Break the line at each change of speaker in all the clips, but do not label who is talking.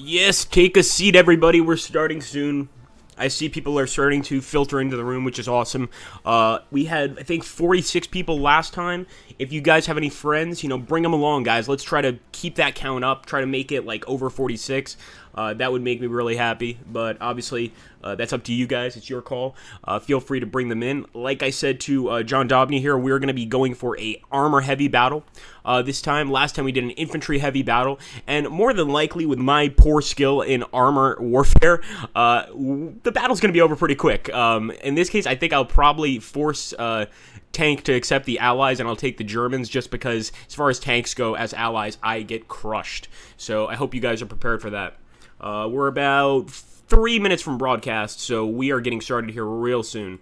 Yes, take a seat, everybody. We're starting soon. I see people are starting to filter into the room, which is awesome. We had, I think, 46 people last time. If you guys have any friends, bring them along, guys. Let's try to keep that count up. Try to make it like over 46. That would make me really happy. But obviously, that's up to you guys. It's your call. Feel free to bring them in. Like I said to John Dobney here, we're going to be going for a armor-heavy battle this time. Last time we did an infantry-heavy battle. And more than likely, with my poor skill in armor warfare, the battle's going to be over pretty quick. In this case, I think I'll probably force tank to accept the allies, and I'll take the Germans just because, as far as tanks go, as allies, I get crushed. So I hope you guys are prepared for that. We're about 3 minutes from broadcast, so we are getting started here real soon.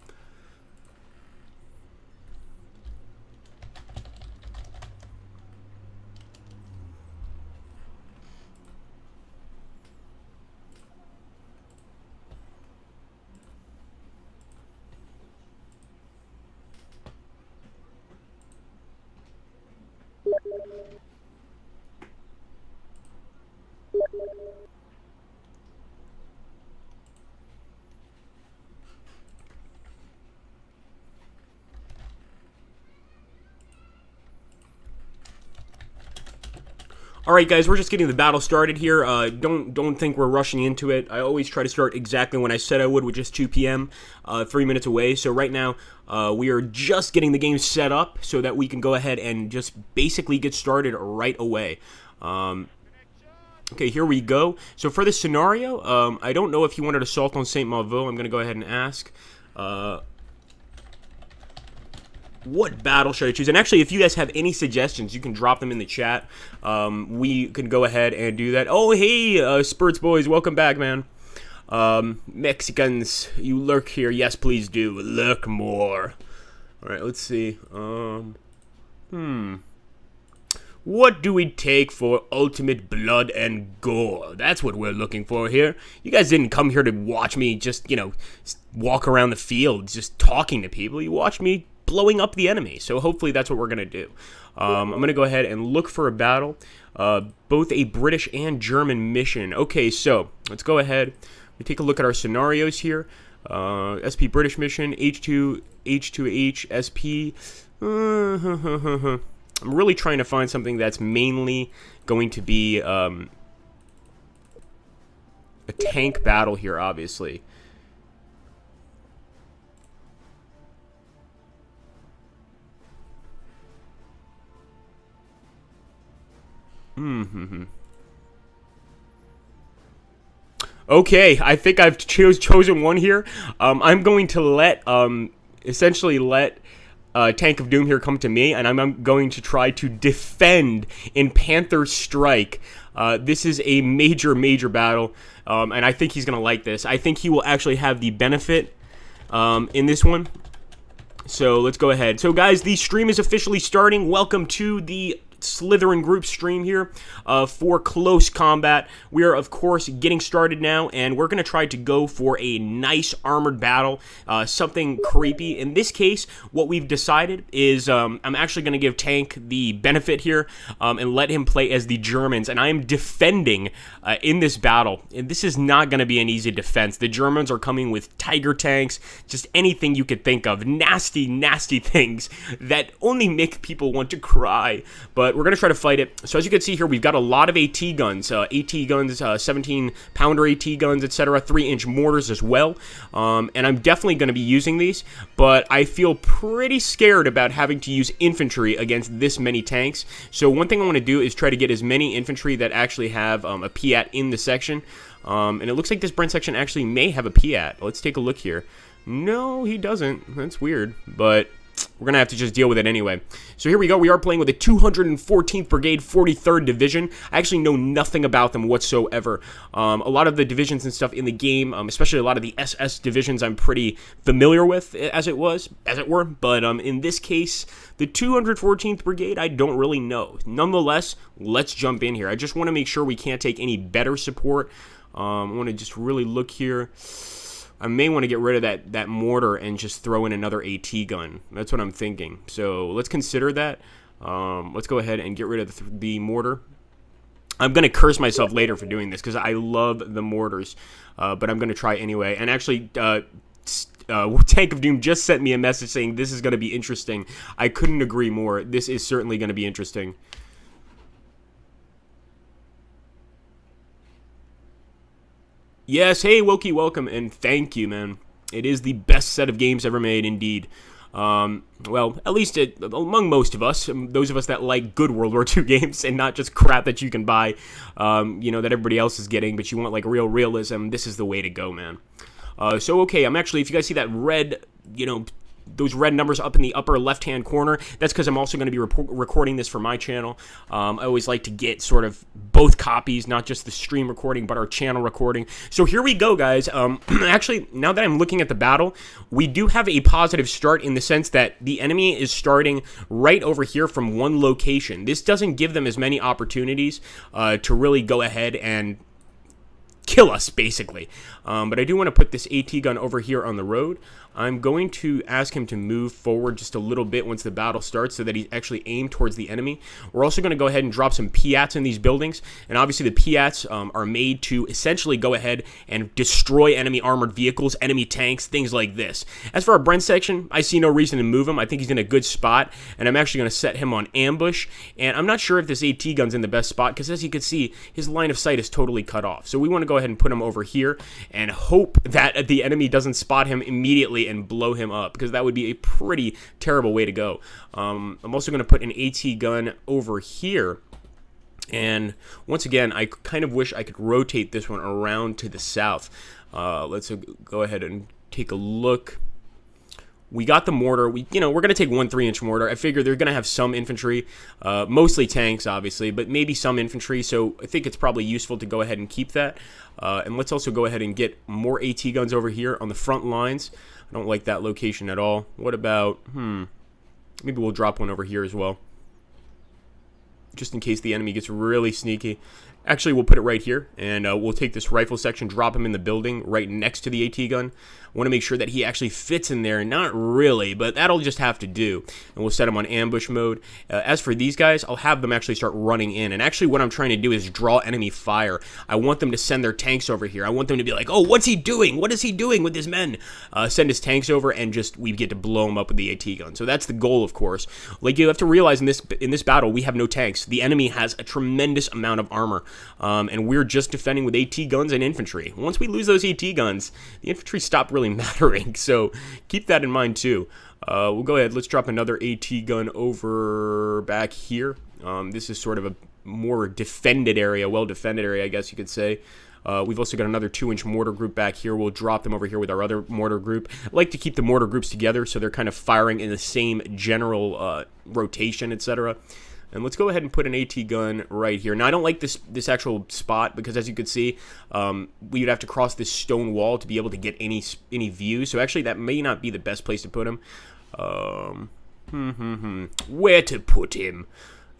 All right, guys, we're just getting the battle started here. Don't think we're rushing into it. I always try to start exactly when I said I would, which is 2 p.m., 3 minutes away. So right now, we are just getting the game set up so that we can go ahead and just basically get started right away. Okay, here we go. So for this scenario, I don't know if he wanted assault on Saint Mauveau. I'm going to go ahead and ask. What battle should I choose? And actually, if you guys have any suggestions, you can drop them in the chat. We can go ahead and do that. Oh, hey, Spurts boys, welcome back, man. Mexicans, you lurk here. Yes, please do. Lurk more. All right, let's see. What do we take for ultimate blood and gore? That's what we're looking for here. You guys didn't come here to watch me just, walk around the field just talking to people. You watched me blowing up the enemy. So hopefully that's what we're going to do. I'm going to go ahead and look for a battle. Both a British and German mission. Okay, so let's go ahead. We take a look at our scenarios here. SP British mission, H2H, SP. I'm really trying to find something that's mainly going to be a tank battle here, obviously. Okay, I think I've chosen one here. I'm going to essentially let Tank of Doom here come to me, and I'm going to try to defend in Panther Strike. This is a major battle, and I think he's going to like this. I think he will actually have the benefit in this one. So let's go ahead. So guys, the stream is officially starting. Welcome to the Slytherin group stream here for close combat. We are, of course, getting started now, and we're going to try to go for a nice armored battle, something creepy. In this case, what we've decided is I'm actually going to give Tank the benefit here and let him play as the Germans, and I am defending in this battle. And this is not going to be an easy defense. The Germans are coming with Tiger tanks, just anything you could think of. Nasty things that only make people want to cry. But we're going to try to fight it. So as you can see here, we've got a lot of AT guns, 17-pounder AT guns, etc., 3-inch mortars as well. And I'm definitely going to be using these, but I feel pretty scared about having to use infantry against this many tanks. So one thing I want to do is try to get as many infantry that actually have a PAT in the section. And it looks like this Brent section actually may have a PAT. Let's take a look here. No, he doesn't. That's weird, but we're going to have to just deal with it anyway. So here we go. We are playing with the 214th Brigade, 43rd Division. I actually know nothing about them whatsoever. A lot of the divisions and stuff in the game, especially a lot of the SS divisions, I'm pretty familiar with, as it were. But in this case, the 214th Brigade, I don't really know. Nonetheless, let's jump in here. I just want to make sure we can't take any better support. I want to just really look here. I may want to get rid of that mortar and just throw in another AT gun. That's what I'm thinking. So let's consider that. Let's go ahead and get rid of the mortar. I'm going to curse myself later for doing this because I love the mortars, but I'm going to try anyway. And actually, Tank of Doom just sent me a message saying this is going to be interesting. I couldn't agree more. This is certainly going to be interesting. Yes, hey, Wokey, welcome, and thank you, man. It is the best set of games ever made, indeed. Well, at least among most of us, those of us that like good World War II games and not just crap that you can buy, that everybody else is getting, but you want like real realism, this is the way to go, man. So, okay, I'm actually, if you guys see that red, those red numbers up in the upper left-hand corner, that's because I'm also going to be recording this for my channel. I always like to get sort of both copies, not just the stream recording, but our channel recording. So here we go, guys. Actually, now that I'm looking at the battle, we do have a positive start in the sense that the enemy is starting right over here from one location. This doesn't give them as many opportunities to really go ahead and kill us, basically. But I do want to put this AT gun over here on the road. I'm going to ask him to move forward just a little bit once the battle starts so that he's actually aimed towards the enemy. We're also going to go ahead and drop some Piats in these buildings. And obviously the Piats are made to essentially go ahead and destroy enemy armored vehicles, enemy tanks, things like this. As for our Brent section, I see no reason to move him. I think he's in a good spot. And I'm actually going to set him on ambush. And I'm not sure if this AT gun's in the best spot because as you can see, his line of sight is totally cut off. So we want to go ahead and put him over here and hope that the enemy doesn't spot him immediately and blow him up, because that would be a pretty terrible way to go. I'm also going to put an AT gun over here, and once again, I kind of wish I could rotate this one around to the south. Let's go ahead and take a look. We got the mortar. We're going to take one 3-inch mortar. I figure they're going to have some infantry, mostly tanks, obviously, but maybe some infantry. So I think it's probably useful to go ahead and keep that. And let's also go ahead and get more AT guns over here on the front lines. I don't like that location at all. What about, maybe we'll drop one over here as well, just in case the enemy gets really sneaky. Actually, we'll put it right here, and we'll take this rifle section, drop him in the building right next to the AT gun. I want to make sure that he actually fits in there. Not really, but that'll just have to do. And we'll set him on ambush mode. As for these guys, I'll have them actually start running in. And actually what I'm trying to do is draw enemy fire. I want them to send their tanks over here. I want them to be like, oh, what's he doing? What is he doing with his men? Send his tanks over, and just we get to blow him up with the AT gun. So that's the goal, of course. Like, you have to realize in this battle, we have no tanks. The enemy has a tremendous amount of armor. And we're just defending with AT guns and infantry. Once we lose those AT guns, the infantry stop really mattering, so keep that in mind too. We'll go ahead, let's drop another AT gun over back here. This is sort of a more defended area, well-defended area, I guess you could say. We've also got another 2-inch mortar group back here. We'll drop them over here with our other mortar group. I like to keep the mortar groups together so they're kind of firing in the same general rotation, etc. And let's go ahead and put an AT gun right here. Now, I don't like this actual spot because, as you can see, we would have to cross this stone wall to be able to get any view. So, actually, that may not be the best place to put him. Where to put him?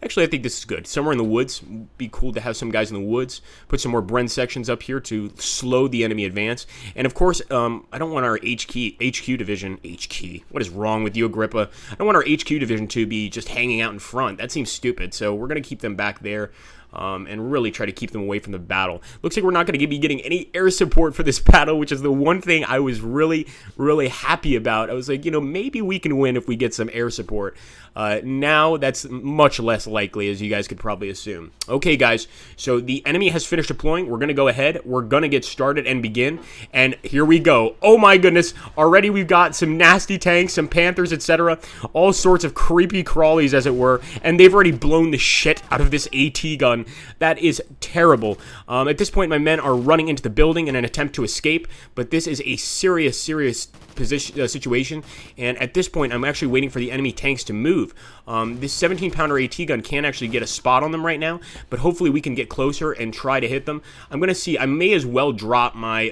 Actually, I think this is good. Somewhere in the woods. Be cool to have some guys in the woods. Put some more Bren sections up here to slow the enemy advance. And, of course, I don't want our HQ division... HQ? What is wrong with you, Agrippa? I don't want our HQ division to be just hanging out in front. That seems stupid. So we're going to keep them back there. And really try to keep them away from the battle. Looks like we're not going to be getting any air support for this battle, which is the one thing I was really, really happy about. I was like, maybe we can win if we get some air support. Now that's much less likely, as you guys could probably assume. Okay, guys, so the enemy has finished deploying. We're going to go ahead. We're going to get started and begin. And here we go. Oh my goodness. Already we've got some nasty tanks, some Panthers, etc. All sorts of creepy crawlies, as it were. And they've already blown the shit out of this AT gun. That is terrible. At this point, my men are running into the building in an attempt to escape, but this is a serious situation, and at this point, I'm actually waiting for the enemy tanks to move. This 17-pounder AT gun can't actually get a spot on them right now, but hopefully we can get closer and try to hit them. I'm going to see. I may as well drop my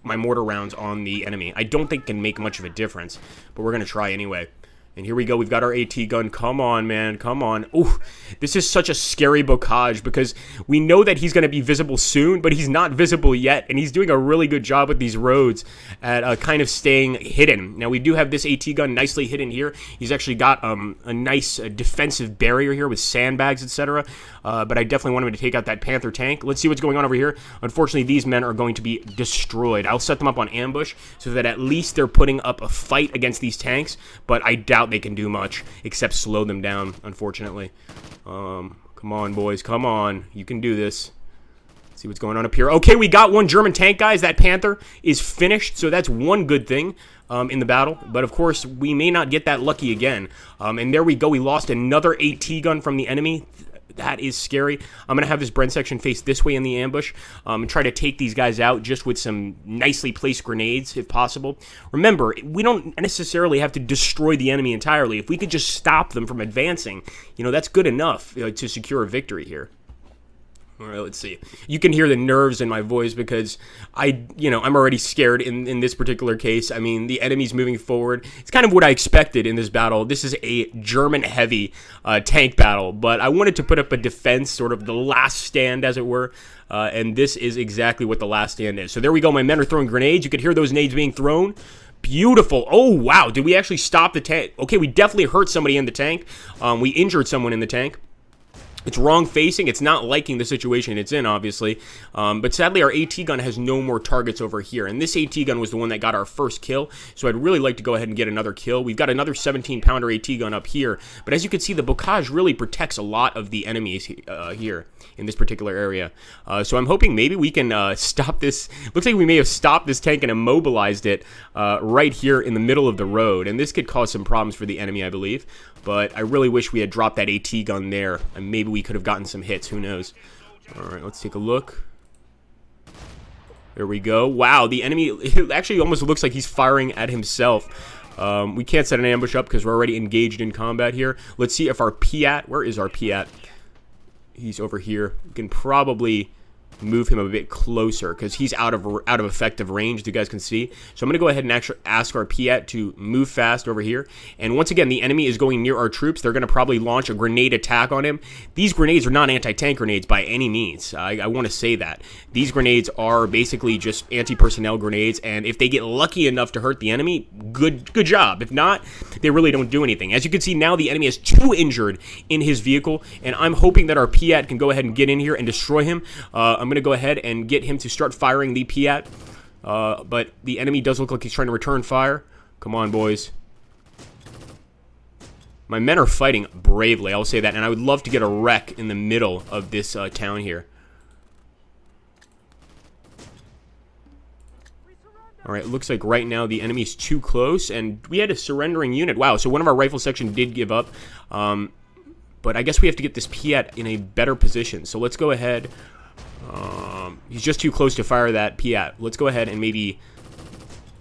my mortar rounds on the enemy. I don't think it can make much of a difference, but we're going to try anyway. And here we go. We've got our AT gun. Come on, man. Come on. Ooh, this is such a scary Bocage because we know that he's going to be visible soon, but he's not visible yet. And he's doing a really good job with these roads at kind of staying hidden. Now, we do have this AT gun nicely hidden here. He's actually got a nice defensive barrier here with sandbags, etc. But I definitely want him to take out that Panther tank. Let's see what's going on over here. Unfortunately, these men are going to be destroyed. I'll set them up on ambush so that at least they're putting up a fight against these tanks, but I doubt they can do much except slow them down, unfortunately. Come on, boys. Come on. You can do this. Let's see what's going on up here. Okay, we got one German tank, guys. That Panther is finished, so that's one good thing in the battle. But, of course, we may not get that lucky again. And there we go. We lost another AT gun from the enemy. That is scary. I'm going to have this Bren section face this way in the ambush and try to take these guys out just with some nicely placed grenades, if possible. Remember, we don't necessarily have to destroy the enemy entirely. If we could just stop them from advancing, you know, that's good enough to secure a victory here. All right, let's see. You can hear the nerves in my voice because I'm already scared in this particular case. I mean, the enemy's moving forward. It's kind of what I expected in this battle. This is a German-heavy tank battle, but I wanted to put up a defense, sort of the last stand, as it were, and this is exactly what the last stand is. So there we go. My men are throwing grenades. You could hear those nades being thrown. Beautiful. Oh, wow. Did we actually stop the tank? Okay, we definitely hurt somebody in the tank. We injured someone in the tank. It's wrong facing. It's not liking the situation it's in, obviously. But sadly, our AT gun has no more targets over here. And this AT gun was the one that got our first kill. So I'd really like to go ahead and get another kill. We've got another 17-pounder AT gun up here. But as you can see, the Bocage really protects a lot of the enemies here in this particular area. So I'm hoping maybe we can stop this. Looks like we may have stopped this tank and immobilized it right here in the middle of the road. And this could cause some problems for the enemy, I believe. But I really wish we had dropped that AT gun there, and maybe we could have gotten some hits. Who knows? All right, let's take a look. There we go. Wow, the enemy, it actually almost looks like he's firing at himself. We can't set an ambush up because we're already engaged in combat here. Let's see if our Piat, where is our Piat? He's over here. We can probably move him a bit closer because he's out of effective range, as you guys can see. So I'm going to go ahead and actually ask our Piat to move fast over here. And once again, the enemy is going near our troops. They're going to probably launch a grenade attack on him. These grenades are not anti-tank grenades by any means. I want to say that. These grenades are basically just anti-personnel grenades, and if they get lucky enough to hurt the enemy, good job. If not, they really don't do anything. As you can see, now the enemy has 2 injured in his vehicle, and I'm hoping that our Piat can go ahead and get in here and destroy him. I'm going to go ahead and get him to start firing the Piat. But the enemy does look like he's trying to return fire. Come on, boys. My men are fighting bravely, I'll say that. And I would love to get a wreck in the middle of this town here. Alright, looks like right now the enemy's too close. And we had a surrendering unit. Wow, so one of our rifle section did give up. But I guess we have to get this Piat in a better position. So let's go ahead. He's just too close to fire that Piat. Let's go ahead and maybe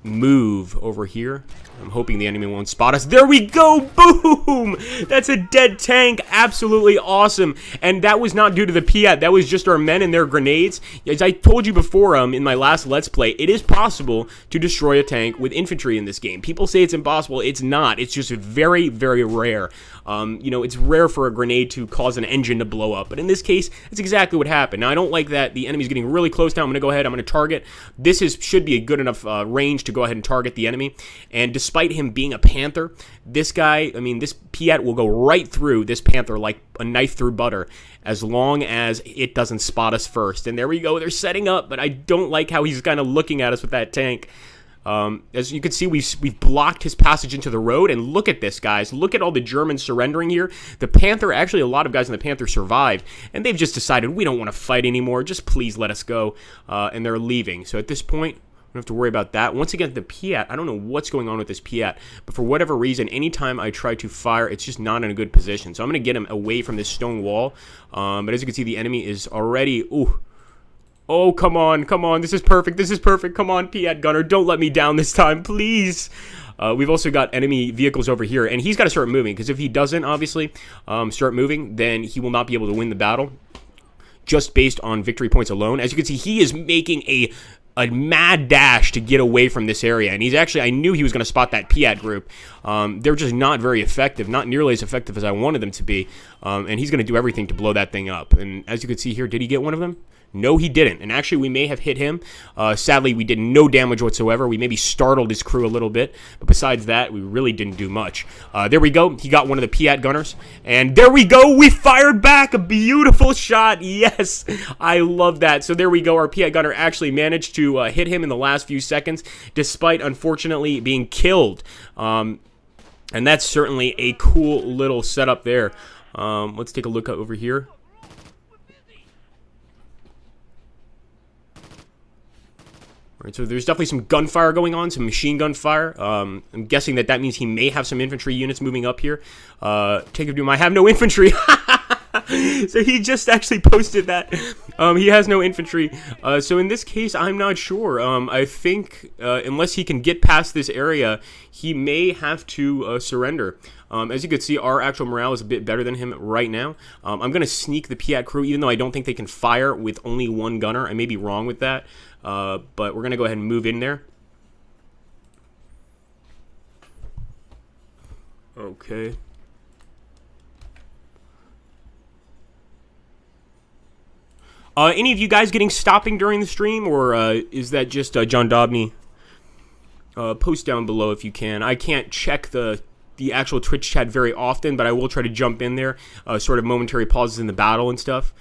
move over here. I'm hoping the enemy won't spot us. There we go! Boom! That's a dead tank. Absolutely awesome. And that was not due to the Piat. That was just our men and their grenades. As I told you before in my last Let's Play, it is possible to destroy a tank with infantry in this game. People say it's impossible. It's not. It's just very, very rare. It's rare for a grenade to cause an engine to blow up. But in this case, that's exactly what happened. Now, I don't like that the enemy's getting really close now. I'm going to go ahead. I'm going to target. This should be a good enough range to go ahead and target the enemy. And despite him being a Panther, this guy, this Piat will go right through this Panther like a knife through butter as long as it doesn't spot us first. And there we go. They're setting up, but I don't like how he's kind of looking at us with that tank. As you can see, we've blocked his passage into the road, and look at this, guys. Look at all the Germans surrendering here. The Panther, actually a lot of guys in the Panther survived, and they've just decided, we don't want to fight anymore, just please let us go, and they're leaving. So at this point, we don't have to worry about that. Once again, the Piat, I don't know what's going on with this Piat, but for whatever reason, anytime I try to fire, it's just not in a good position. So I'm going to get him away from this stone wall, but as you can see, the enemy is already, oh, come on, this is perfect, come on, Piat gunner, don't let me down this time, please. We've also got enemy vehicles over here, and he's got to start moving, because if he doesn't, obviously, start moving, then he will not be able to win the battle, just based on victory points alone. As you can see, he is making a a mad dash to get away from this area. And he's actually, I knew he was going to spot that Piat group. They're just not very effective, not nearly as effective as I wanted them to be. And he's going to do everything to blow that thing up. And as you can see here, did he get one of them? No, he didn't. And actually, we may have hit him. Sadly, we did no damage whatsoever. We maybe startled his crew a little bit. But besides that, we really didn't do much. There we go. He got one of the Piat gunners. And there we go. We fired back a beautiful shot. Yes, I love that. So there we go. Our Piat gunner actually managed to hit him in the last few seconds, despite, unfortunately, being killed. And that's certainly a cool little setup there. Let's take a look over here. Right, so there's definitely some gunfire going on, some machine gun fire. I'm guessing that means he may have some infantry units moving up here. Tank of Doom, I have no infantry. So he just actually posted that. He has no infantry. So in this case, I'm not sure. I think unless he can get past this area, he may have to surrender. As you can see, our actual morale is a bit better than him right now. I'm going to sneak the Piat crew, even though I don't think they can fire with only one gunner. I may be wrong with that. But we're going to go ahead and move in there. Okay. Any of you guys getting stopping during the stream, or is that just John Dobney? Post down below if you can. I can't check the actual Twitch chat very often, but I will try to jump in there, sort of momentary pauses in the battle and stuff.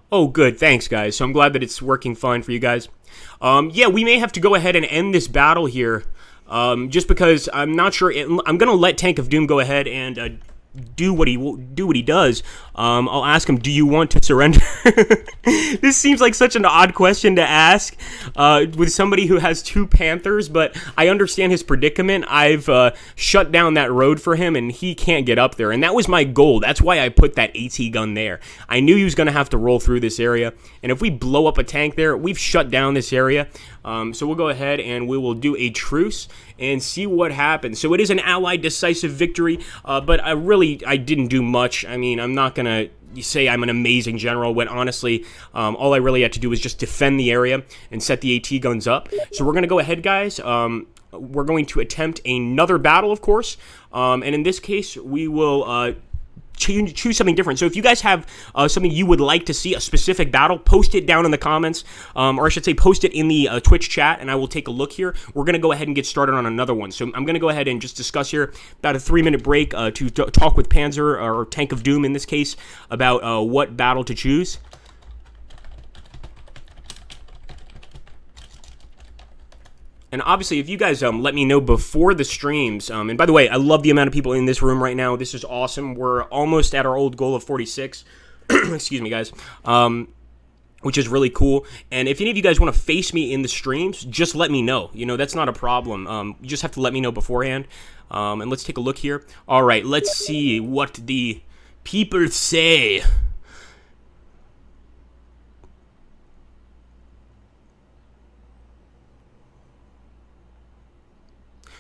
Oh, good. Thanks, guys. So I'm glad that it's working fine for you guys. Yeah, we may have to go ahead and end this battle here, just because I'm not sure. I'm going to let Tank of Doom go ahead and do what he does. I'll ask him, do you want to surrender? This seems like such an odd question to ask with somebody who has two Panthers, but I understand his predicament. I've shut down that road for him, and he can't get up there, and that was my goal. That's why I put that AT gun there. I knew he was going to have to roll through this area, and if we blow up a tank there, we've shut down this area. So we'll go ahead and we will do a truce and see what happens. So it is an Allied decisive victory, but I didn't do much. I mean, I'm not going to say I'm an amazing general when honestly, all I really had to do was just defend the area and set the AT guns up. So we're going to go ahead, guys. We're going to attempt another battle, of course. And in this case, we will choose something different. So if you guys have something you would like to see, a specific battle, post it down in the comments, or I should say post it in the Twitch chat, and I will take a look here. We're going to go ahead and get started on another one. So I'm going to go ahead and just discuss here about a 3-minute break to talk with Panzer, or Tank of Doom in this case, about what battle to choose. And obviously, if you guys let me know before the streams, and by the way, I love the amount of people in this room right now. This is awesome. We're almost at our old goal of 46. Excuse me, guys. Which is really cool. And if any of you guys want to face me in the streams, just let me know. You know, that's not a problem. You just have to let me know beforehand. And let's take a look here. All right, let's see what the people say.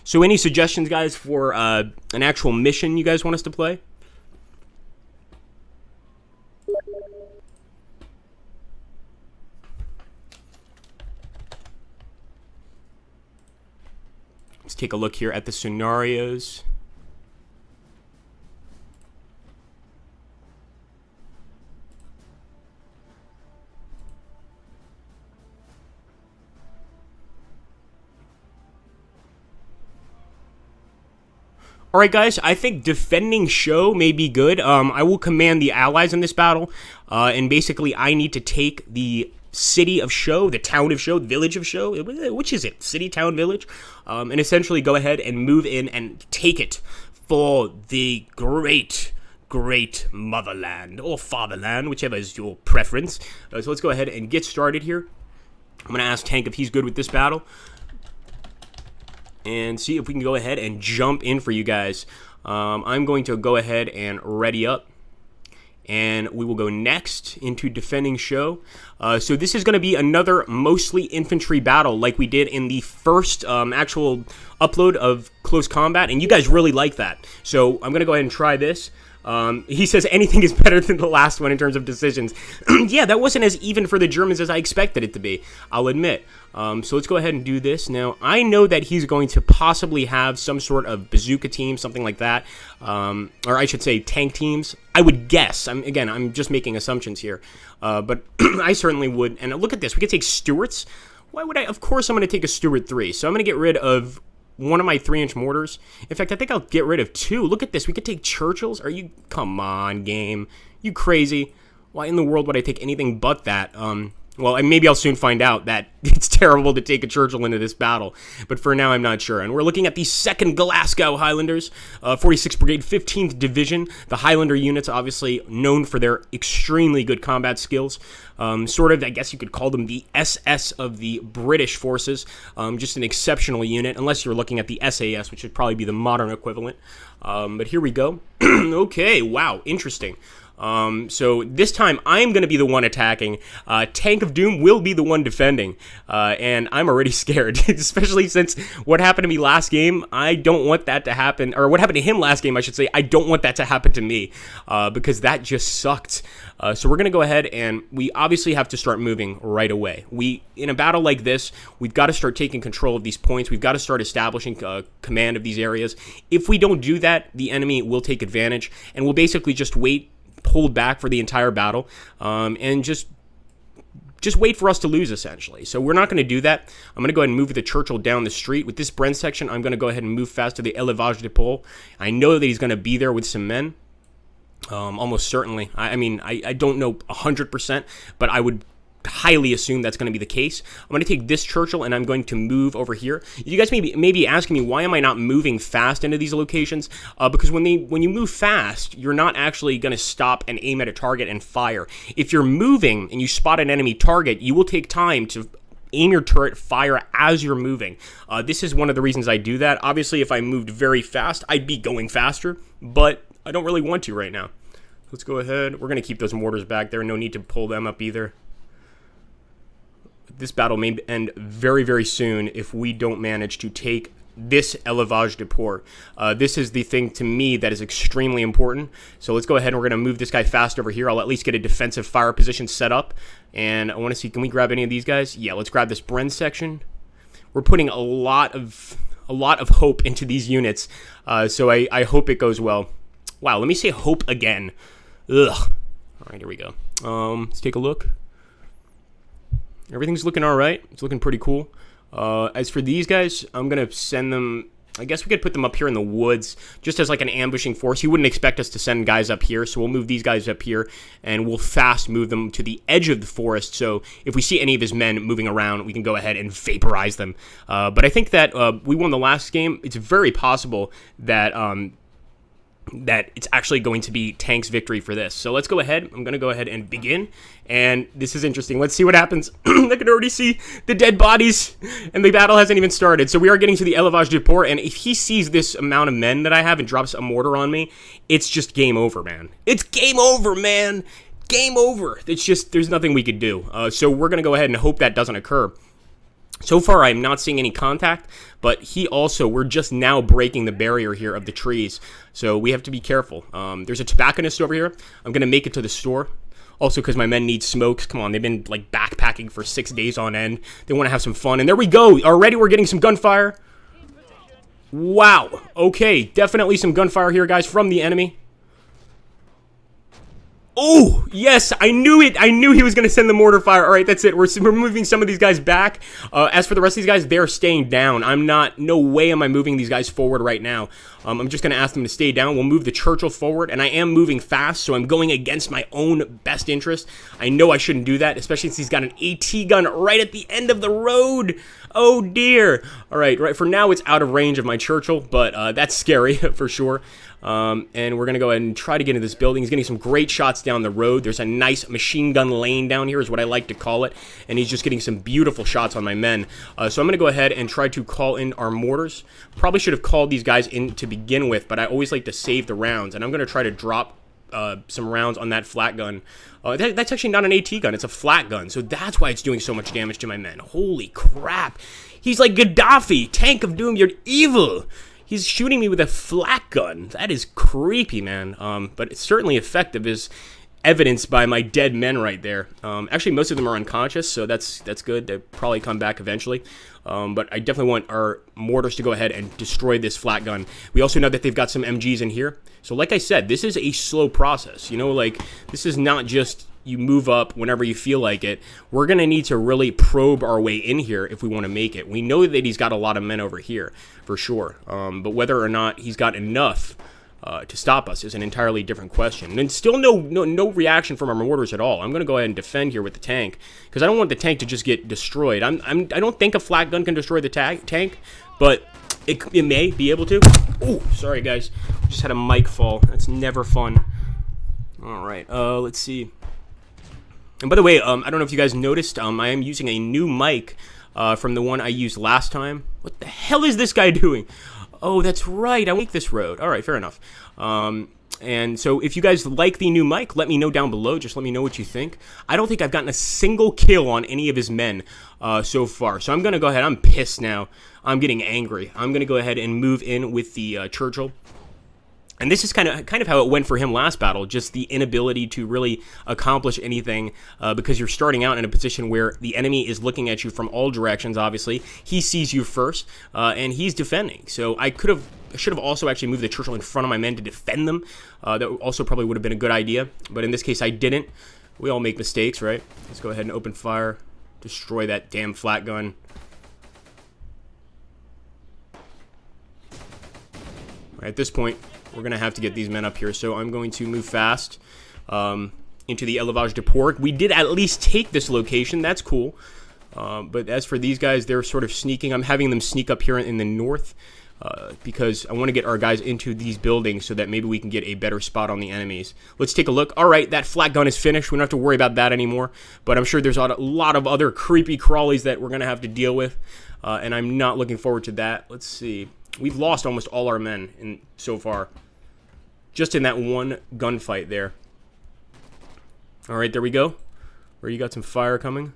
So any suggestions, guys, for an actual mission you guys want us to play? Let's take a look here at the scenarios. Alright guys, I think defending show may be good. I will command the allies in this battle, and basically I need to take the city of Show, the town of Show, the village of Show, which is it? City, town, village? And essentially go ahead and move in and take it for the great motherland, or fatherland, whichever is your preference. So let's go ahead and get started here. I'm going to ask Tank if he's good with this battle, and see if we can go ahead and jump in for you guys. I'm going to go ahead and ready up. and we will go next into defending show. So this is going to be another mostly infantry battle like we did in the first actual upload of Close Combat, and you guys really like that. So I'm going to go ahead and try this. He says anything is better than the last one in terms of decisions. Yeah, that wasn't as even for the Germans as I expected it to be, I'll admit. So let's go ahead and do this. Now, I know that he's going to possibly have some sort of bazooka team, something like that. Or I should say tank teams. I would guess. I'm just making assumptions here. But I certainly would. And look at this. We could take Stuarts. Why would I? Of course I'm going to take a Stuart 3. So I'm going to get rid of one of my 3-inch mortars. In fact, I think I'll get rid of 2. Look at this. We could take Churchills. Are you... Come on, game. You crazy. Why in the world would I take anything but that? Well, maybe I'll soon find out that it's terrible to take a Churchill into this battle. But for now, I'm not sure. And we're looking at the 2nd Glasgow Highlanders, 46th Brigade, 15th Division. The Highlander units, obviously known for their extremely good combat skills. Sort of, I guess you could call them the SS of the British forces. Just an exceptional unit, unless you're looking at the SAS, which would probably be the modern equivalent. But here we go. Okay, wow, interesting. So this time I'm going to be the one attacking. Tank of Doom will be the one defending. And I'm already scared, especially since what happened to me last game. I don't want that to happen, or what happened to him last game, I should say. I don't want that to happen to me, because that just sucked. So we're going to go ahead and we obviously have to start moving right away. In a battle like this, we've got to start taking control of these points. We've got to start establishing command of these areas. If we don't do that, the enemy will take advantage, and we'll basically just hold back for the entire battle, and just wait for us to lose, essentially. So we're not going to do that. I'm going to go ahead and move the Churchill down the street. With this Brent section, I'm going to go ahead and move fast to the Élevage de Pole. I know that he's going to be there with some men. Almost certainly. I don't know 100%, but I would highly assume that's going to be the case. I'm going to take this Churchill and I'm going to move over here. You guys may be asking me, why am I not moving fast into these locations? Because when you move fast, you're not actually going to stop and aim at a target and fire. If you're moving and you spot an enemy target, you will take time to aim your turret, fire as you're moving. This is one of the reasons I do that. Obviously, if I moved very fast, I'd be going faster, but I don't really want to right now. Let's go ahead. We're going to keep those mortars back there. No need to pull them up either. This battle may end very, very soon if we don't manage to take this Élevage de Port. This is the thing to me that is extremely important. So let's go ahead and we're going to move this guy fast over here. I'll at least get a defensive fire position set up. And I want to see, can we grab any of these guys? Yeah, let's grab this Bren section. We're putting a lot of hope into these units. So I hope it goes well. Wow, let me say hope again. Ugh. All right, here we go. Let's take a look. Everything's looking all right. It's looking pretty cool. As for these guys, I'm going to send them... I guess we could put them up here in the woods, just as like an ambushing force. He wouldn't expect us to send guys up here, so we'll move these guys up here, and we'll fast move them to the edge of the forest, so if we see any of his men moving around, we can go ahead and vaporize them. But I think that we won the last game. It's very possible that... that it's actually going to be Tank's victory for this. So let's go ahead. I'm going to go ahead and begin. And this is interesting. Let's see what happens. I can already see the dead bodies, and the battle hasn't even started. So we are getting to the Élevage de Port, and if he sees this amount of men that I have and drops a mortar on me, it's just game over, man. It's game over, man. Game over. It's just, there's nothing we could do. So we're going to go ahead and hope that doesn't occur. So far, I'm not seeing any contact, but we're just now breaking the barrier here of the trees, so we have to be careful. There's a tobacconist over here. I'm going to make it to the store, also because my men need smokes. Come on, they've been like backpacking for 6 days on end. They want to have some fun, and there we go. Already we're getting some gunfire. Wow. Okay, definitely some gunfire here, guys, from the enemy. Oh, yes, I knew it. I knew he was going to send the mortar fire. All right, that's it. We're moving some of these guys back. As for the rest of these guys, they're staying down. No way am I moving these guys forward right now. I'm just going to ask them to stay down. We'll move the Churchill forward, and I am moving fast, so I'm going against my own best interest. I know I shouldn't do that, especially since he's got an AT gun right at the end of the road. Oh, dear. All right, for now, it's out of range of my Churchill, but that's scary for sure. And we're going to go ahead and try to get into this building. He's getting some great shots down the road. There's a nice machine gun lane down here is what I like to call it. And he's just getting some beautiful shots on my men. So I'm going to go ahead and try to call in our mortars. Probably should have called these guys in to begin with, but I always like to save the rounds. And I'm going to try to drop some rounds on that flat gun. That's actually not an AT gun, it's a flat gun, so that's why it's doing so much damage to my men. Holy crap. He's like Gaddafi, Tank of Doom, you're evil. He's shooting me with a flat gun. That is creepy, man. But it's certainly effective, as evidenced by my dead men right there. Actually, most of them are unconscious, so that's good. They'll probably come back eventually. But I definitely want our mortars to go ahead and destroy this flat gun. We also know that they've got some MGs in here. So like I said, this is a slow process. You know, like, this is not just you move up whenever you feel like it. We're going to need to really probe our way in here if we want to make it. We know that he's got a lot of men over here, for sure. But whether or not he's got enough to stop us is an entirely different question. And still no reaction from our mortars at all. I'm going to go ahead and defend here with the tank, because I don't want the tank to just get destroyed. I don't think a flat gun can destroy the tank, but it may be able to. Oh, sorry guys, just had a mic fall. That's never fun. All right, let's see. And by the way, I don't know if you guys noticed, I am using a new mic from the one I used last time. What the hell is this guy doing? Oh, that's right, I take this road. All right, fair enough. And so if you guys like the new mic, let me know down below. Just let me know what you think. I don't think I've gotten a single kill on any of his men so far. So I'm going to go ahead. I'm pissed now. I'm getting angry. I'm going to go ahead and move in with the Churchill. And this is kind of how it went for him last battle, just the inability to really accomplish anything because you're starting out in a position where the enemy is looking at you from all directions, obviously. He sees you first, and he's defending. So I should have also actually moved the Churchill in front of my men to defend them. That also probably would have been a good idea, but in this case I didn't. We all make mistakes, right? Let's go ahead and open fire, destroy that damn flat gun. Right, at this point, we're going to have to get these men up here, so I'm going to move fast into the Élevage de Porc. We did at least take this location. That's cool. But as for these guys, they're sort of sneaking. I'm having them sneak up here in the north because I want to get our guys into these buildings so that maybe we can get a better spot on the enemies. Let's take a look. All right, that flat gun is finished. We don't have to worry about that anymore, but I'm sure there's a lot of other creepy crawlies that we're going to have to deal with, and I'm not looking forward to that. Let's see. We've lost almost all our men so far, just in that one gunfight there. All right, there we go. Where you got some fire coming.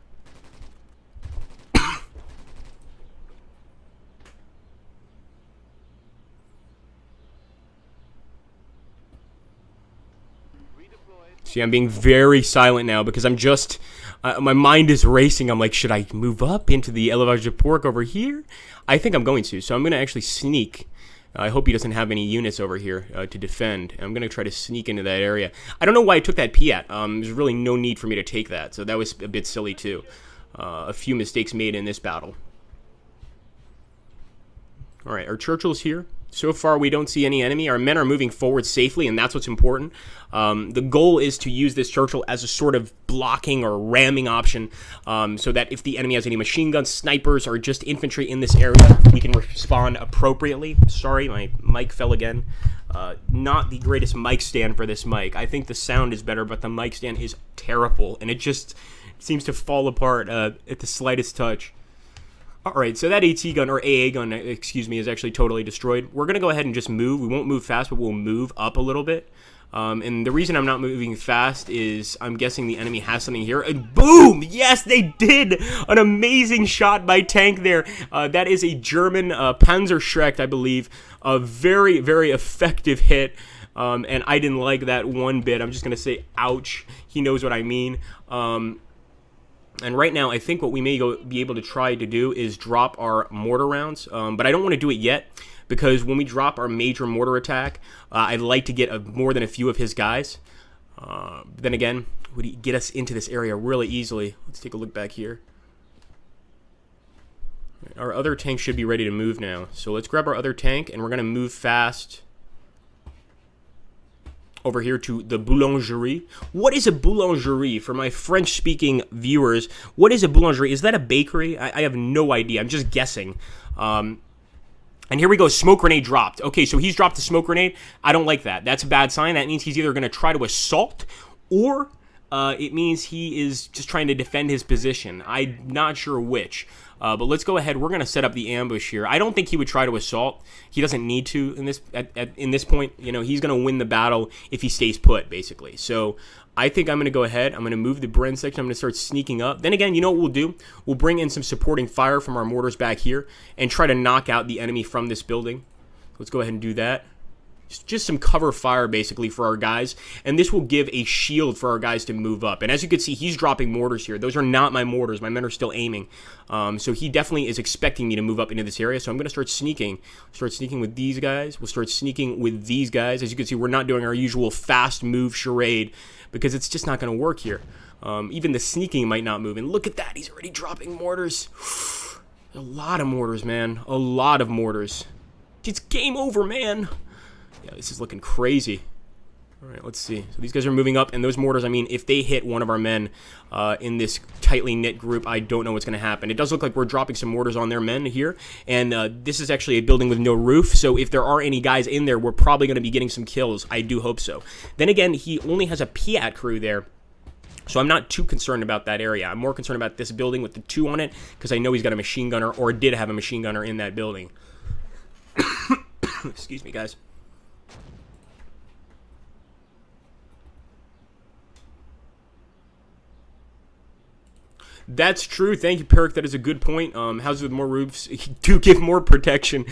See, I'm being very silent now because I'm just... my mind is racing. I'm like, should I move up into the Élevage de Porc over here? I think I'm going to, so I'm going to actually sneak. I hope he doesn't have any units over here to defend. I'm going to try to sneak into that area. I don't know why I took that Piat. There's really no need for me to take that, so that was a bit silly too. A few mistakes made in this battle. All right, our Churchill's here. So far, we don't see any enemy. Our men are moving forward safely, and that's what's important. The goal is to use this Churchill as a sort of blocking or ramming option so that if the enemy has any machine guns, snipers, or just infantry in this area, we can respond appropriately. Sorry, my mic fell again. Not the greatest mic stand for this mic. I think the sound is better, but the mic stand is terrible, and it just seems to fall apart at the slightest touch. Alright, so that AT gun, or AA gun, excuse me, is actually totally destroyed. We're going to go ahead and just move. We won't move fast, but we'll move up a little bit. And the reason I'm not moving fast is I'm guessing the enemy has something here. And boom! Yes, they did! An amazing shot by tank there. That is a German Panzerschreck, I believe. A very, very effective hit. And I didn't like that one bit. I'm just going to say, ouch. He knows what I mean. And right now, I think what we may be able to try to do is drop our mortar rounds. But I don't want to do it yet, because when we drop our major mortar attack, I'd like to get more than a few of his guys. Then again, would he get us into this area really easily? Let's take a look back here. Our other tank should be ready to move now. So let's grab our other tank, and we're going to move fast over here to the boulangerie. What is a boulangerie? For my French-speaking viewers, what is a boulangerie? Is that a bakery? I have no idea. I'm just guessing. And here we go. Smoke grenade dropped. Okay, so he's dropped the smoke grenade. I don't like that. That's a bad sign. That means he's either going to try to assault or it means he is just trying to defend his position. I'm not sure which. But let's go ahead. We're going to set up the ambush here. I don't think he would try to assault. He doesn't need to in this point. You know, he's going to win the battle if he stays put, basically. So I think I'm going to go ahead. I'm going to move the Bren section. I'm going to start sneaking up. Then again, you know what we'll do? We'll bring in some supporting fire from our mortars back here and try to knock out the enemy from this building. Let's go ahead and do that. Just some cover fire, basically, for our guys. And this will give a shield for our guys to move up. And as you can see, he's dropping mortars here. Those are not my mortars. My men are still aiming. So he definitely is expecting me to move up into this area. So I'm going to start sneaking. Start sneaking with these guys. We'll start sneaking with these guys. As you can see, we're not doing our usual fast move charade because it's just not going to work here. Even the sneaking might not move. And look at that. He's already dropping mortars. A lot of mortars, man. A lot of mortars. It's game over, man. Yeah, this is looking crazy. All right, let's see. So these guys are moving up, and those mortars, I mean, if they hit one of our men in this tightly knit group, I don't know what's going to happen. It does look like we're dropping some mortars on their men here, and this is actually a building with no roof, so if there are any guys in there, we're probably going to be getting some kills. I do hope so. Then again, he only has a Piat crew there, so I'm not too concerned about that area. I'm more concerned about this building with the 2 on it, because I know he's got a machine gunner, or did have a machine gunner in that building. Excuse me, guys. That's true. Thank you, Perk. That is a good point. Houses with more roofs do give more protection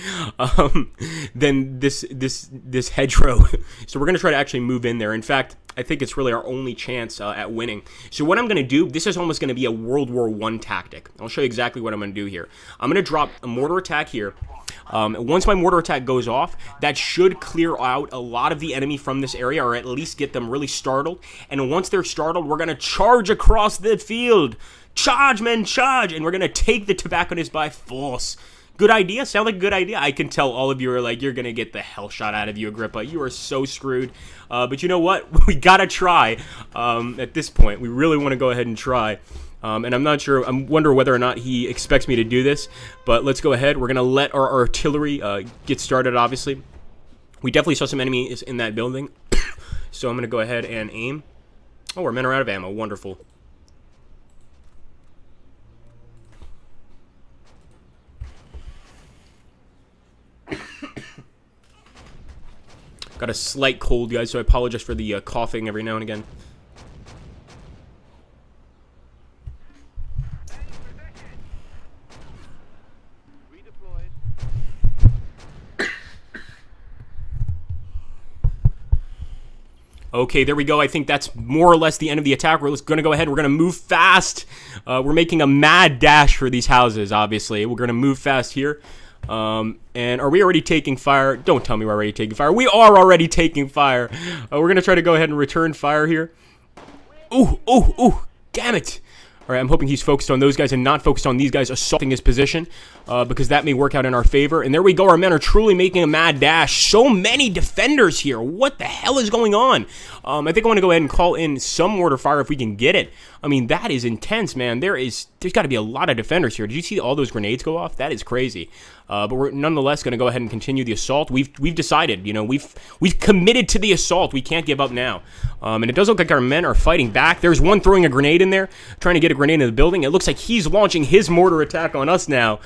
than this hedgerow. So we're going to try to actually move in there. In fact, I think it's really our only chance at winning. So what I'm going to do, this is almost going to be a World War I tactic. I'll show you exactly what I'm going to do here. I'm going to drop a mortar attack here. Once my mortar attack goes off, that should clear out a lot of the enemy from this area, or at least get them really startled. And once they're startled, we're going to charge across the field. Charge, men, charge! And we're going to take the tobacconist by force. Good idea? Sound like a good idea? I can tell all of you are like, you're going to get the hell shot out of you, Agrippa. You are so screwed. But you know what? We got to try at this point. We really want to go ahead and try. And I'm not sure, I'm wondering whether or not he expects me to do this, but let's go ahead. We're going to let our artillery get started, obviously. We definitely saw some enemies in that building, so I'm going to go ahead and aim. Oh, our men are out of ammo. Wonderful. Got a slight cold, guys, so I apologize for the coughing every now and again. Okay, there we go. I think that's more or less the end of the attack. We're going to go ahead. We're going to move fast. We're making a mad dash for these houses, obviously. We're going to move fast here. And are we already taking fire? Don't tell me we're already taking fire. We are already taking fire. We're going to try to go ahead and return fire here. Ooh, ooh, ooh. Damn it. All right, I'm hoping he's focused on those guys and not focused on these guys assaulting his position, because that may work out in our favor. And there we go. Our men are truly making a mad dash. So many defenders here. What the hell is going on? I think I want to go ahead and call in some mortar fire if we can get it. I mean, that is intense, man. There's got to be a lot of defenders here. Did you see all those grenades go off? That is crazy. But we're nonetheless going to go ahead and continue the assault. We've decided, you know, we've committed to the assault. We can't give up now. And it does look like our men are fighting back. There's one throwing a grenade in there, trying to get a grenade in the building. It looks like he's launching his mortar attack on us now.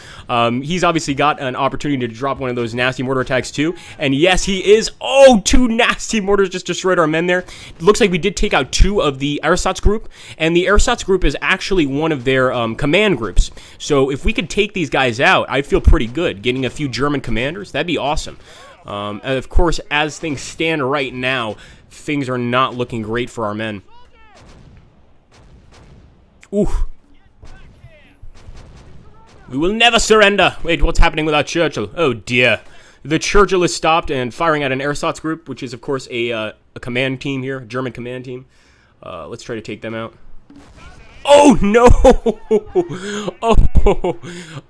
He's obviously got an opportunity to drop one of those nasty mortar attacks too. And yes, he is. Oh, 2 nasty mortars just destroyed our men there. It looks like we did take out 2 of the ersatz group. And the ersatz group is actually one of their command groups. So if we could take these guys out, I'd feel pretty good. Getting a few German commanders, that'd be awesome. And of course, as things stand right now, things are not looking great for our men. Ooh. We will never surrender. Wait, what's happening with our Churchill? Oh dear. The Churchill is stopped and firing at an ersatz group, which is of course a command team here, a German command team. Let's try to take them out. Oh no!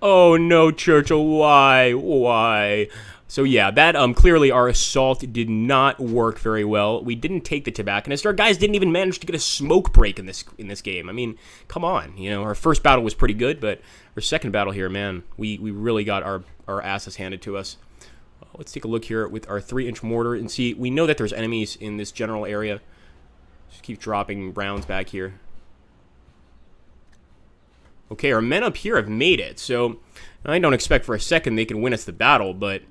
Oh no, Churchill! Why? So yeah, that clearly our assault did not work very well. We didn't take the tobacconist. Our guys didn't even manage to get a smoke break in this game. I mean, come on. You know, our first battle was pretty good, but our second battle here, man, we really got our asses handed to us. Let's take a look here with our 3-inch mortar and see. We know that there's enemies in this general area. Just keep dropping rounds back here. Okay, our men up here have made it, so I don't expect for a second they can win us the battle, but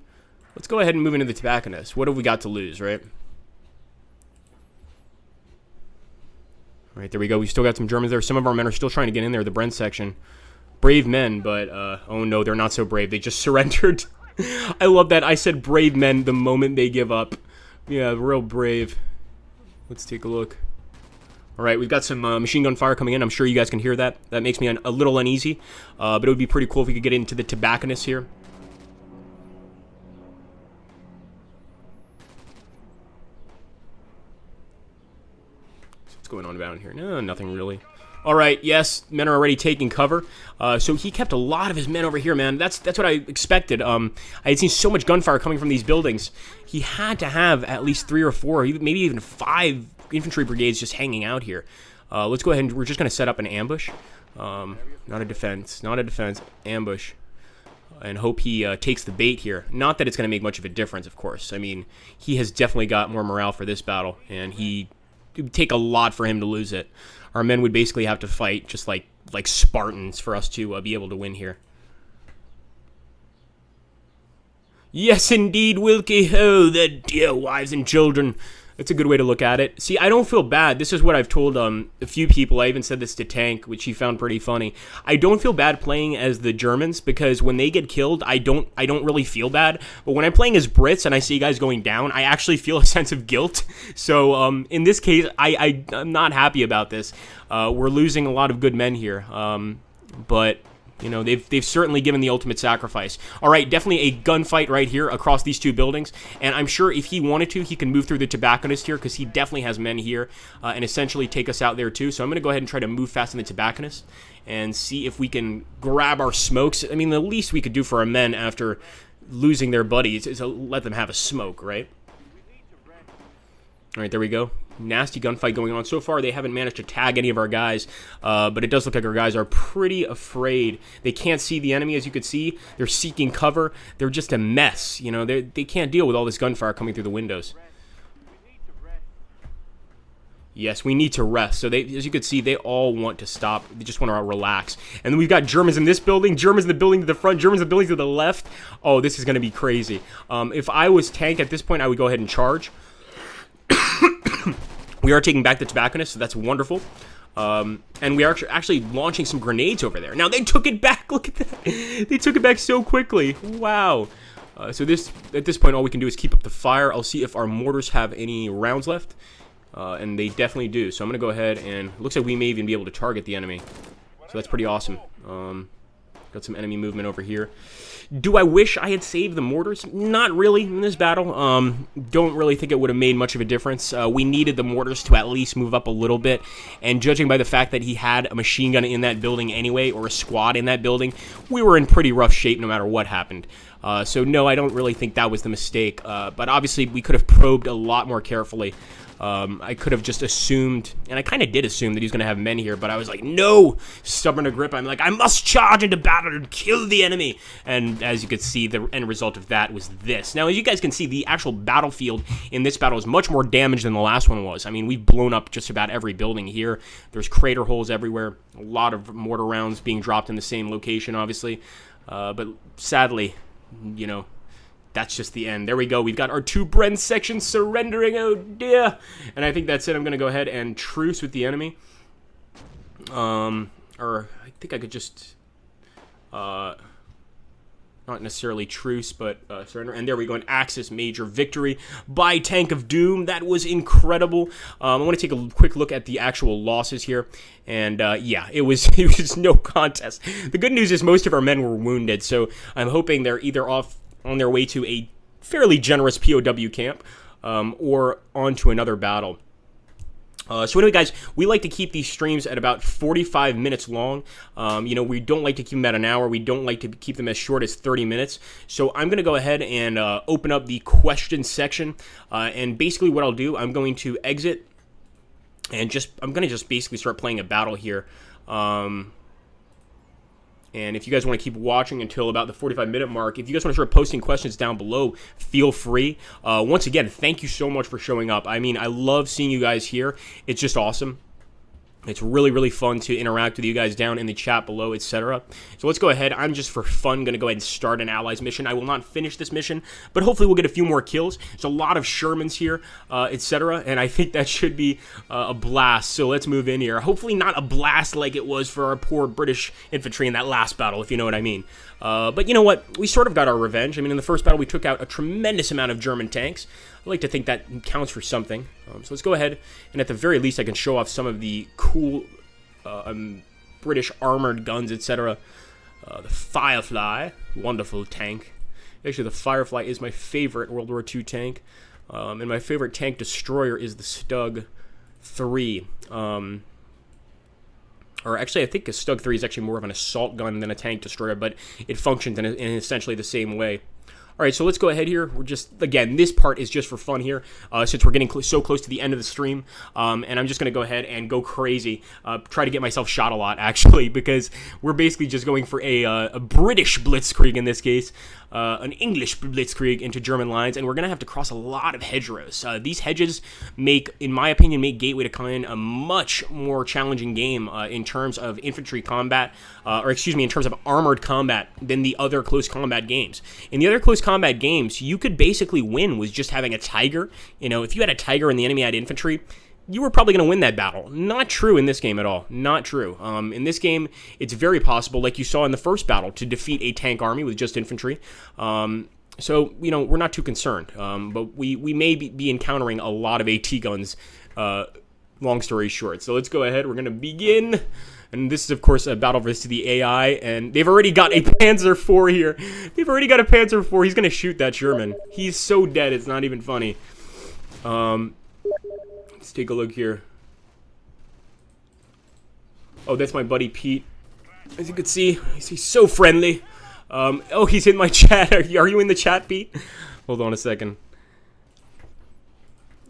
let's go ahead and move into the tobacconist. What have we got to lose, right? All right, there we go. We still got some Germans there. Some of our men are still trying to get in there, the Brent section. Brave men, but, oh no, they're not so brave. They just surrendered. I love that. I said brave men the moment they give up. Yeah, real brave. Let's take a look. All right, we've got some machine gun fire coming in. I'm sure you guys can hear that. That makes me a little uneasy, but it would be pretty cool if we could get into the tobacconist here. So what's going on down here? No, nothing really. All right, yes, men are already taking cover. So he kept a lot of his men over here, man. That's what I expected. I had seen so much gunfire coming from these buildings. He had to have at least 3 or 4, maybe even 5 infantry brigades just hanging out here. Let's go ahead and we're just going to set up an ambush. Not a defense, ambush. And hope he takes the bait here. Not that it's going to make much of a difference, of course. I mean, he has definitely got more morale for this battle, and it would take a lot for him to lose it. Our men would basically have to fight just like Spartans for us to be able to win here. Yes, indeed, Wilkie. Oh, the dear wives and children. That's a good way to look at it. See, I don't feel bad. This is what I've told a few people. I even said this to Tank, which he found pretty funny. I don't feel bad playing as the Germans because when they get killed, I don't really feel bad. But when I'm playing as Brits and I see guys going down, I actually feel a sense of guilt. So in this case, I'm not happy about this. We're losing a lot of good men here, but you know, they've certainly given the ultimate sacrifice. All right, definitely a gunfight right here across these 2 buildings. And I'm sure if he wanted to, he can move through the tobacconist here because he definitely has men here and essentially take us out there too. So I'm going to go ahead and try to move fast in the tobacconist and see if we can grab our smokes. I mean, the least we could do for our men after losing their buddies is to let them have a smoke, right? All right, there we go. Nasty gunfight going on. So far, they haven't managed to tag any of our guys, but it does look like our guys are pretty afraid. They can't see the enemy, as you can see. They're seeking cover. They're just a mess. You know, they can't deal with all this gunfire coming through the windows. Yes, we need to rest. So as you can see, they all want to stop. They just want to relax. And then we've got Germans in this building, Germans in the building to the front, Germans in the building to the left. Oh, this is going to be crazy. If I was Tank at this point, I would go ahead and charge. We are taking back the tobacconist, so that's wonderful. And we are actually launching some grenades over there. Now, they took it back. Look at that. They took it back so quickly. Wow. So at this point, all we can do is keep up the fire. I'll see if our mortars have any rounds left. And they definitely do. So I'm going to go ahead and... It looks like we may even be able to target the enemy. So that's pretty awesome. Got some enemy movement over here. Do I wish I had saved the mortars? Not really in this battle. Don't really think it would have made much of a difference. We needed the mortars to at least move up a little bit. And judging by the fact that he had a machine gun in that building anyway, or a squad in that building, we were in pretty rough shape no matter what happened. So no, I don't really think that was the mistake. But obviously, we could have probed a lot more carefully. I could have just assumed, and I kind of did assume that he's going to have men here, but I was like, no, stubborn to grip. I'm like, I must charge into battle and kill the enemy. And as you can see, the end result of that was this. Now, as you guys can see, the actual battlefield in this battle is much more damaged than the last one was. I mean, we've blown up just about every building here. There's crater holes everywhere. A lot of mortar rounds being dropped in the same location, obviously. But sadly, you know, that's just the end. There we go. We've got our 2 Bren sections surrendering. Oh, dear. And I think that's it. I'm going to go ahead and truce with the enemy. Or I think I could just... not necessarily truce, but surrender. And there we go. An Axis major victory by Tank of Doom. That was incredible. I want to take a quick look at the actual losses here. And yeah, it was no contest. The good news is most of our men were wounded. So I'm hoping they're either off on their way to a fairly generous POW camp, or on to another battle. So anyway, guys, we like to keep these streams at about 45 minutes long. You know, we don't like to keep them at an hour. We don't like to keep them as short as 30 minutes. So I'm going to go ahead and open up the question section. And basically what I'll do, I'm going to exit and I'm going to just basically start playing a battle here. And if you guys want to keep watching until about the 45-minute mark, if you guys want to start posting questions down below, feel free. Once again, thank you so much for showing up. I mean, I love seeing you guys here. It's just awesome. It's really, really fun to interact with you guys down in the chat below, etc. So let's go ahead. I'm just for fun going to go ahead and start an Allies mission. I will not finish this mission, but hopefully we'll get a few more kills. There's a lot of Shermans here, etc. And I think that should be a blast. So let's move in here. Hopefully not a blast like it was for our poor British infantry in that last battle, if you know what I mean. But you know what? We sort of got our revenge. I mean, in the first battle, we took out a tremendous amount of German tanks. I like to think that counts for something. So let's go ahead, and at the very least, I can show off some of the cool British armored guns, etc. The Firefly, wonderful tank. Actually, the Firefly is my favorite World War II tank. And my favorite tank destroyer is the Stug 3. Or actually, I think a Stug 3 is actually more of an assault gun than a tank destroyer, but it functions in essentially the same way. All right, so let's go ahead here. We're just, again, this part is just for fun here, since we're getting so close to the end of the stream, and I'm just going to go ahead and go crazy, try to get myself shot a lot, actually, because we're basically just going for a British blitzkrieg in this case, an English blitzkrieg into German lines, and we're going to have to cross a lot of hedgerows. These hedges in my opinion, make Gateway to Caen a much more challenging game in terms of infantry combat, in terms of armored combat than the other close combat games. In the other close combat games, you could basically win with just having a Tiger. You know, if you had a Tiger and the enemy had infantry, you were probably going to win that battle. Not true in this game at all. Not true. In this game, it's very possible, like you saw in the first battle, to defeat a tank army with just infantry. So, you know, we're not too concerned. But we may be encountering a lot of AT guns, long story short. So let's go ahead. We're going to begin. And this is, of course, a battle versus the AI. And they've already got a Panzer IV here. They've already got a Panzer IV. He's going to shoot that Sherman. He's so dead, it's not even funny. Let's take a look here. Oh, that's my buddy Pete. As you can see, he's so friendly. Oh, he's in my chat. Are you in the chat, Pete? Hold on a second.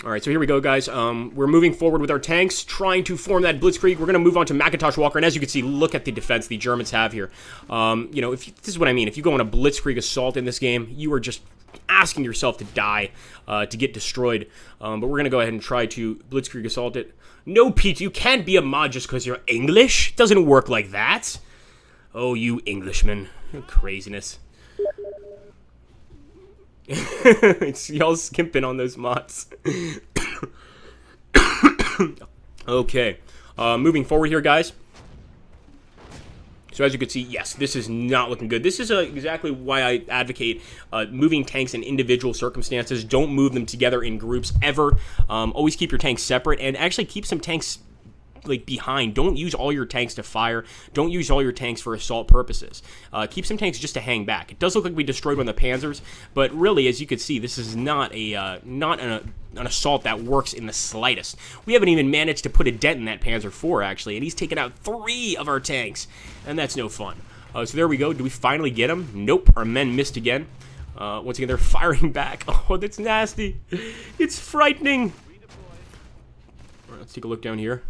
All right, so here we go, guys. We're moving forward with our tanks, trying to form that blitzkrieg. We're going to move on to Macintosh Walker, and as you can see, look at the defense the Germans have here. You know, this is what I mean. If you go on a blitzkrieg assault in this game, you are just asking yourself to die, to get destroyed. But we're going to go ahead and try to blitzkrieg assault it. No, Pete, you can't be a mod just because you're English. It doesn't work like that. Oh, you Englishmen. Craziness. It's y'all skimping on those mods. Okay. Moving forward here, guys. So as you can see, yes, this is not looking good. This is exactly why I advocate moving tanks in individual circumstances. Don't move them together in groups ever. Always keep your tanks separate, and actually keep some tanks like behind. Don't use all your tanks to fire. Don't use all your tanks for assault purposes. Keep some tanks just to hang back. It does look like we destroyed one of the Panzers, but really, as you can see, this is not an assault that works in the slightest. We haven't even managed to put a dent in that Panzer IV, actually, and he's taken out 3 of our tanks, and that's no fun. So there we go. Do we finally get him? Nope. Our men missed again. Once again, they're firing back. Oh, that's nasty. It's frightening. All right, let's take a look down here.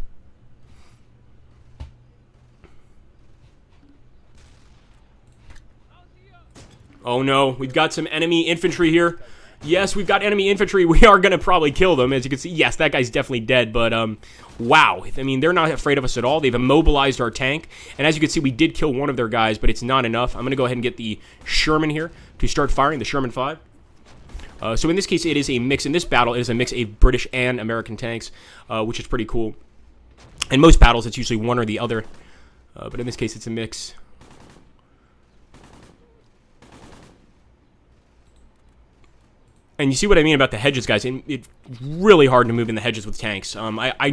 Oh no, we've got some enemy infantry here. Yes, we've got enemy infantry. We are going to probably kill them. As you can see, yes, that guy's definitely dead, but wow. I mean, they're not afraid of us at all. They've immobilized our tank, and as you can see, we did kill one of their guys, but it's not enough. I'm going to go ahead and get the Sherman here to start firing, the Sherman 5. So in this case, it is a mix. In this battle, it is a mix of British and American tanks, which is pretty cool. In most battles, it's usually one or the other, but in this case, it's a mix. And you see what I mean about the hedges, guys. It's really hard to move in the hedges with tanks. I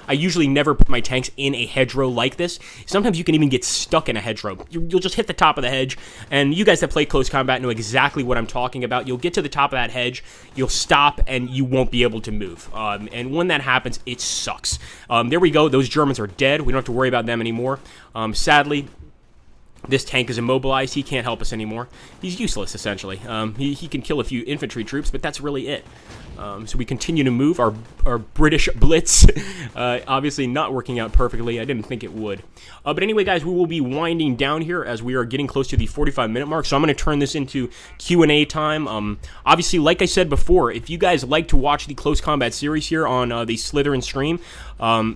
usually never put my tanks in a hedgerow like this. Sometimes you can even get stuck in a hedgerow. You'll just hit the top of the hedge, and you guys that play close combat know exactly what I'm talking about. You'll get to the top of that hedge, you'll stop, and you won't be able to move. And when that happens, it sucks. There we go. Those Germans are dead. We don't have to worry about them anymore. Sadly, This tank is immobilized. He can't help us anymore. He's useless, essentially. He can kill a few infantry troops, but that's really it. So we continue to move our British blitz. Obviously not working out perfectly. I didn't think it would. But anyway, guys, we will be winding down here as we are getting close to the 45-minute mark. So I'm going to turn this into Q&A time. Obviously, like I said before, if you guys like to watch the Close Combat series here on the Slytherin stream,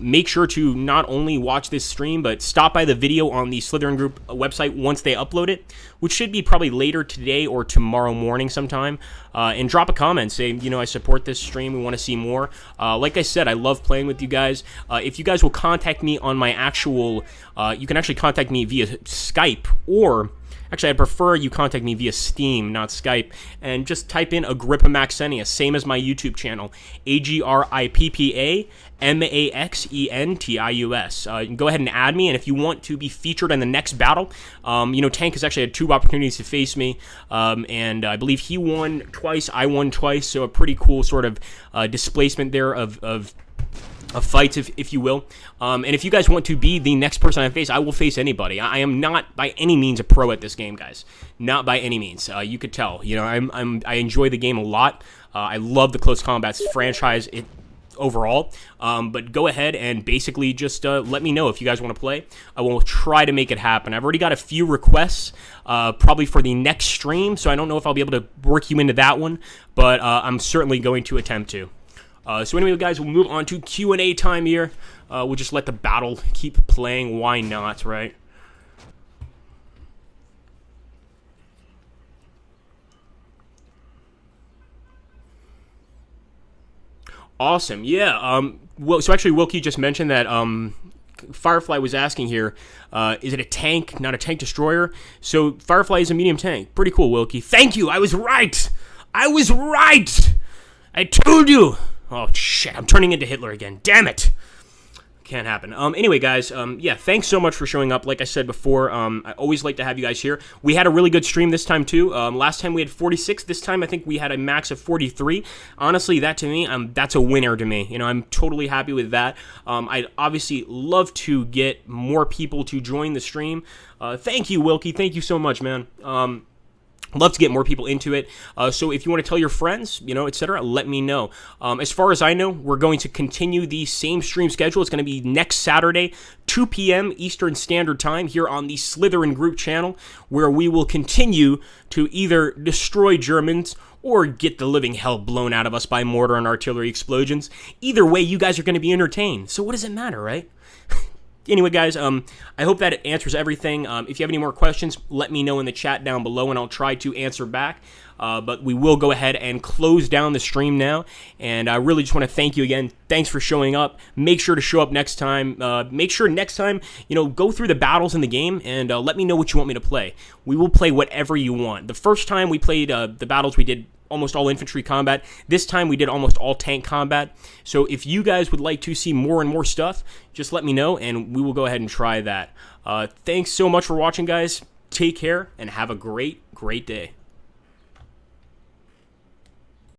make sure to not only watch this stream, but stop by the video on the Slytherin group website once they upload it, which should be probably later today or tomorrow morning sometime, and drop a comment. Say, you know, I support this stream. We want to see more. Like I said, I love playing with you guys. If you guys will contact me on my actual, you can actually contact me via Skype, or actually, I'd prefer you contact me via Steam, not Skype, and just type in Agrippa Maxenius, same as my YouTube channel, AgrippaMaxentius. You can go ahead and add me, and if you want to be featured in the next battle, you know, Tank has actually had 2 opportunities to face me, and I believe he won twice, I won twice, so a pretty cool sort of displacement there of fights, if you will. And if you guys want to be the next person I face, I will face anybody. I am not by any means a pro at this game, guys. Not by any means. You could tell. You know, I enjoy the game a lot. I love the Close Combat franchise overall. But go ahead and basically just let me know if you guys want to play. I will try to make it happen. I've already got a few requests, probably for the next stream, so I don't know if I'll be able to work you into that one, but I'm certainly going to attempt to. So anyway, guys, we'll move on to Q&A time here. We'll just let the battle keep playing. Why not, right? Awesome. Yeah. Well, so actually, Wilkie just mentioned that Firefly was asking here, is it a tank, not a tank destroyer? So Firefly is a medium tank. Pretty cool, Wilkie. Thank you. I was right. I was right. I told you. Oh, shit, I'm turning into Hitler again. Damn it. Can't happen. Anyway, guys, yeah, thanks so much for showing up. Like I said before, I always like to have you guys here. We had a really good stream this time, too. Last time we had 46. This time, I think we had a max of 43. Honestly, that to me, that's a winner to me. You know, I'm totally happy with that. I'd obviously love to get more people to join the stream. Thank you, Wilkie. Thank you so much, man. Love to get more people into it. So if you want to tell your friends, you know, etc., let me know. As far as I know, we're going to continue the same stream schedule. It's going to be next Saturday, 2 p.m. Eastern Standard Time here on the Slytherin Group channel, where we will continue to either destroy Germans or get the living hell blown out of us by mortar and artillery explosions. Either way, you guys are going to be entertained. So what does it matter, right? Anyway, guys, I hope that it answers everything. If you have any more questions, let me know in the chat down below, and I'll try to answer back. But we will go ahead and close down the stream now. And I really just want to thank you again. Thanks for showing up. Make sure to show up next time. Make sure next time, you know, go through the battles in the game and let me know what you want me to play. We will play whatever you want. The first time we played the battles, we did almost all infantry combat. This time we did almost all tank combat. So if you guys would like to see more and more stuff, just let me know and we will go ahead and try that. Thanks so much for watching, guys. Take care and have a great, great day.